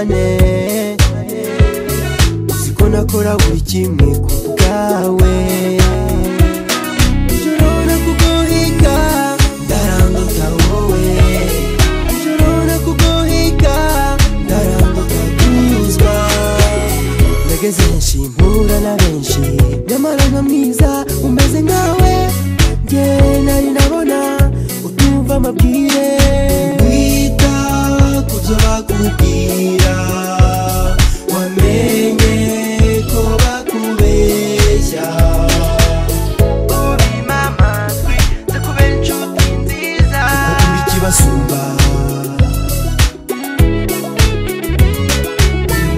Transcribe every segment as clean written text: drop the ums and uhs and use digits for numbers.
tubane uziko nakora buri kimwe ku bwawe ijoro nakuguhiga ndarandota wowe ijoro nakuguhiga ndarandota kuzwa nageze henshi mpura na benshi nyamara nka mwiza umeze nkawe njye nari nabona utumva amabwire wita kubyo bakubwira wamenye ko bakubeshya uri mama twize kubera inshuti nziza uri ikibasumba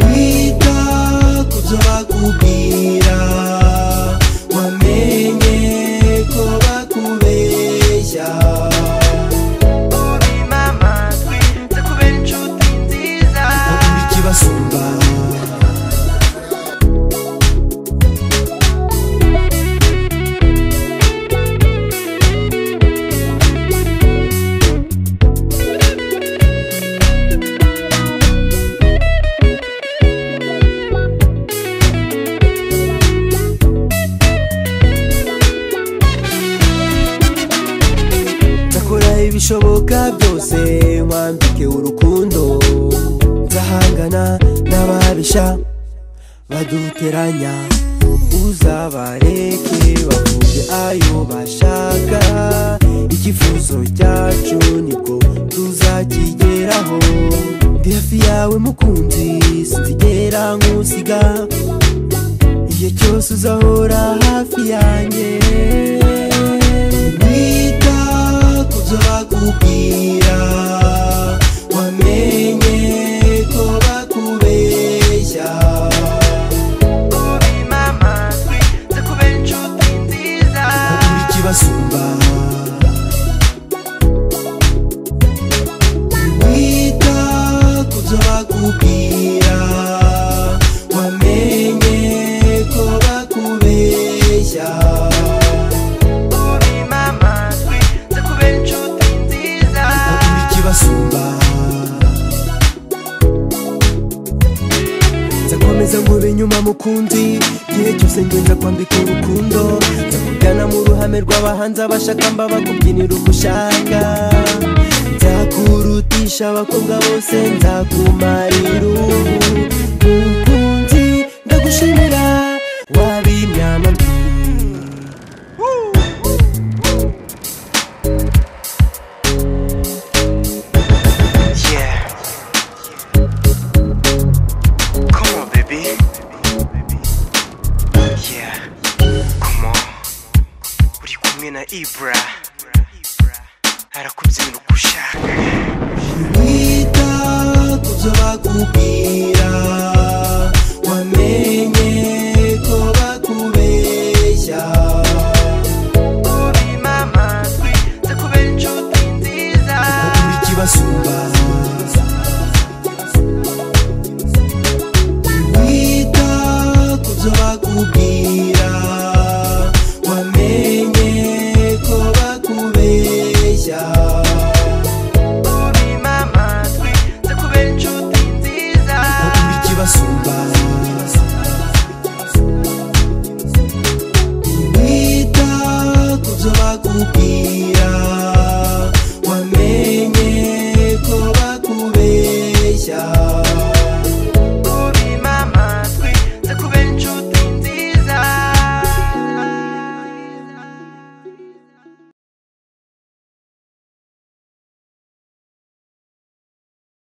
wita kubyo bakubwira wamenye ko bakubeshya uri mama twize kubera inshuti nziza uri ikibasumba ibishoboka byose nkwambike urukundo nzahangana n'ababisha baduteranya uzabareke bavuge ayo bashaka icyifuzo cyacu nibwo tuzakigeraho ndi hafi yawe mukunzi sinzigera nkusiga igihe cyose uzahora hafi yanjye kubyo bakubwira wamenye ko bakubeshya uri mama twize kubera inshuti nziza uri ikibasumba wita kubyo bakubwira wamenye ko bakubeshya nzakomeza nkube nyuma mukundi igihe cyose ngenza kwambika urukundo nzakujyana mu ruhame rw'abahanzi abashaka mba bakubyinira uko ushaka nzakurutisha abakobwa bose nzakumarira ubu mukunzi ndagushimira wabimyama na Ibra arakubyinira uko ushaka wita kubyo bakubwira wamenye ko bakubeshya uri mama twize kubera inshuti nziza uri ikibasumba